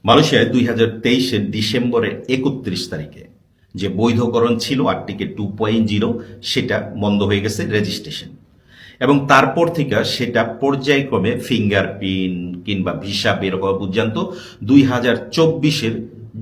মালয়েশিয়ায় 2023-এর ডিসেম্বরের 31 তারিখে যে বৈধকরণ ছিল আর্টিকেল 2.0 সেটা বন্ধ হয়ে গেছে রেজিস্ট্রেশন, এবং তারপর থেকে সেটা পর্যায়ক্রমে ফিঙ্গারপ্রিন্ট কিংবা ভিসা বের হওয়া পর্যন্ত 2024-এর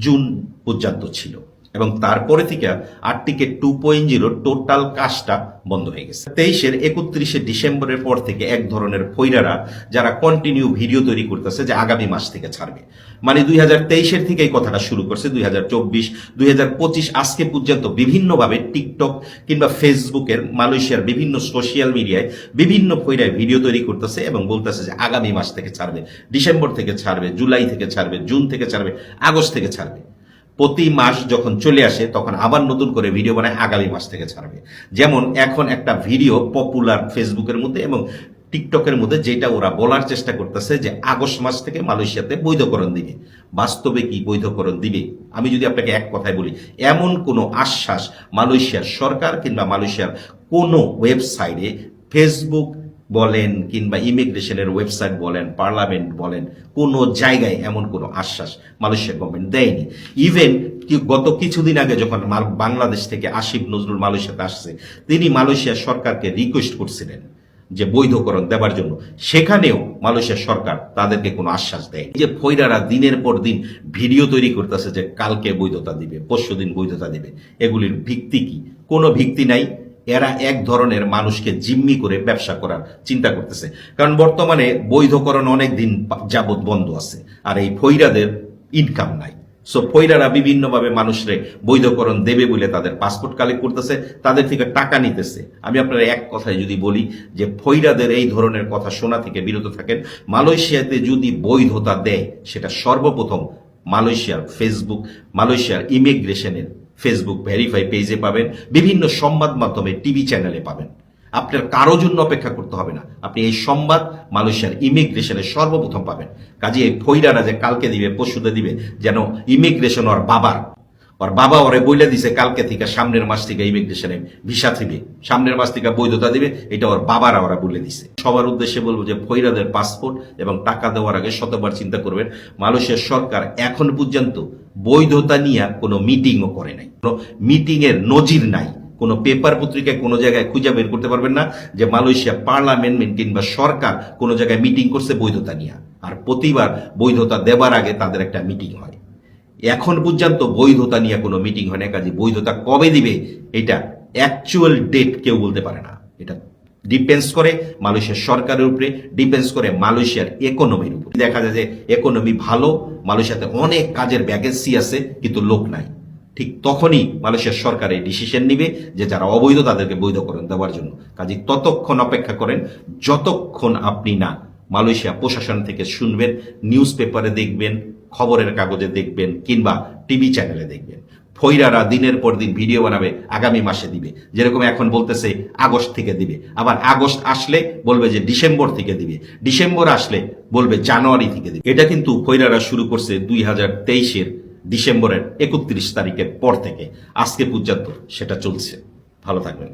জুন পর্যন্ত ছিল, এবং তারপরে থেকে আর্টিকেল 2.0 টোটাল কাজটা বন্ধ হয়ে গেছে। 23-এর 31শে ডিসেম্বরের পর থেকে এক ধরনের ফৈরারা যারা কন্টিনিউ ভিডিও তৈরি করতেছে যে আগামী মাস থেকে ছাড়বে, মানে 2023-এর থেকে এই কথাটা শুরু করছে 2024, 2025 আজকে পর্যন্ত বিভিন্নভাবে টিকটক কিংবা ফেসবুকের মালয়েশিয়ার বিভিন্ন সোশ্যাল মিডিয়ায় বিভিন্ন ফৈরায় ভিডিও তৈরি করতেছে এবং বলতেছে যে আগামী মাস থেকে ছাড়বে, ডিসেম্বর থেকে ছাড়বে, জুলাই থেকে ছাড়বে, জুন থেকে ছাড়বে, আগস্ট থেকে ছাড়বে। প্রতি মাস যখন চলে আসে তখন আবার নতুন করে ভিডিও বানায় আগামী মাস থেকে ছাড়বে। যেমন এখন একটা ভিডিও পপুলার ফেসবুকের মধ্যে এবং টিকটকের মধ্যে, যেটা ওরা বলার চেষ্টা করতেছে যে আগস্ট মাস থেকে মালয়েশিয়াতে বৈধকরণ দিবে। বাস্তবে কি বৈধকরণ দিবে? আমি যদি আপনাকে এক কথায় বলি, এমন কোনো আশ্বাস মালয়েশিয়ার সরকার কিংবা মালয়েশিয়ার কোনো ওয়েবসাইটে, ফেসবুক বলেন কিংবা ইমিগ্রেশনের ওয়েবসাইট বলেন, পার্লামেন্ট বলেন, কোনো জায়গায় এমন কোনো আশ্বাস মালয়েশিয়া গভর্নমেন্ট দেয়নি। ইভেন গত কিছুদিন আগে যখন বাংলাদেশ থেকে আসিফ নজরুল মালয়েশিয়াতে আসছে, তিনি মালয়েশিয়ার সরকারকে রিকোয়েস্ট করছিলেন যে বৈধকরণ দেওয়ার জন্য, সেখানেও মালয়েশিয়ার সরকার তাদেরকে কোনো আশ্বাস দেয়। যে ফৈরারা দিনের পর দিন ভিডিও তৈরি করতেছে যে কালকে বৈধতা দিবে, পরশুদিন বৈধতা দিবে, এগুলির ভিত্তি কি? কোনো ভিত্তি নাই। এরা এক ধরনের মানুষকে জিম্মি করে ব্যবসা করার চিন্তা করতেছে, কারণ বর্তমানে বৈধকরণ অনেক দিন যাবৎ বন্ধ আছে আর এই ফৈরাদের ইনকাম নাই। সো ফৈরারা বিভিন্নভাবে মানুষরে বৈধকরণ দেবে বলে তাদের পাসপোর্ট কালেক্ট করতেছে, তাদের থেকে টাকা নিতেছে। আমি আপনার এক কথায় যদি বলি যে ফৈরাদের এই ধরনের কথা শোনা থেকে বিরত থাকেন। মালয়েশিয়াতে যদি বৈধতা দেয় সেটা সর্বপ্রথম মালয়েশিয়ার ফেসবুক, মালয়েশিয়ার ইমিগ্রেশনের ফেসবুক ভেরিফাই পেজে পাবেন, বিভিন্ন সংবাদ মাধ্যমে টিভি চ্যানেলে পাবেন। আপনার কারো জন্য অপেক্ষা করতে হবে না, আপনি এই সংবাদ মালয়েশিয়ার ইমিগ্রেশনে সর্বপ্রথম পাবেন। কাজে এই ফৈরারা যে কালকে দিবে, পরশুতে দিবে, যেন ইমিগ্রেশন ওর বাবা ওরে বইলে দিছে কালকে থেকে সামনের মাস থেকে ইমিগ্রেশনে ভিসা দিবে, সামনের মাস থেকে বৈধতা দিবে, এটা ওর বাবারা ওরা বলে দিছে। সবার উদ্দেশ্যে বলবো যে ফৈরাদের পাসপোর্ট এবং টাকা দেওয়ার আগে শতবার চিন্তা করবেন। মালয়েশিয়ার সরকার এখন পর্যন্ত বৈধতা নিয়ে কোনো মিটিংও করে নাই, কোনো মিটিং এর নজির নাই। কোনো পেপার পত্রিকায় কোনো জায়গায় খুঁজে বের করতে পারবেন না যে মালয়েশিয়া পার্লামেন্ট কিংবা সরকার কোনো জায়গায় মিটিং করছে বৈধতা নিয়ে। আর প্রতিবার বৈধতা দেবার আগে তাদের একটা মিটিং হয়। এখন পর্যন্ত বৈধতা নিয়ে কোনো মিটিং হয় না। কাজে বৈধতা কবে দিবে এটা অ্যাকচুয়াল ডেট কেউ বলতে পারে না। এটা ডিপেন্ডস করে মালয়েশিয়ার সরকারের উপরে, ডিপেন্ডস করে মালয়েশিয়ার ইকোনমির উপরে। দেখা যায় যে ইকোনমি ভালো, মালয়েশিয়াতে অনেক কাজের ভ্যাকেন্সি আছে কিন্তু লোক নাই, ঠিক তখনই মালয়েশিয়ার সরকার এই ডিসিশন নিবে যে যারা অবৈধ তাদেরকে বৈধকরণ দেওয়ার জন্য। কাজে ততক্ষণ অপেক্ষা করেন যতক্ষণ আপনি না মালয়েশিয়া প্রশাসন থেকে শুনবেন, নিউজ পেপারে দেখবেন, খবরের কাগজে দেখবেন কিংবা টিভি চ্যানেলে দেখবেন। ফৈরারা দিনের পর দিন ভিডিও বানাবে আগামী মাসে দিবে, যেরকম এখন বলতেছে আগস্ট থেকে দিবে, আবার আগস্ট আসলে বলবে যে ডিসেম্বর থেকে দিবে, ডিসেম্বর আসলে বলবে জানুয়ারি থেকে দিবে। এটা কিন্তু ফৈরারা শুরু করছে 2023-এর ডিসেম্বরের 31 তারিখের পর থেকে আজকে পর্যন্ত সেটা চলছে। ভালো থাকবেন।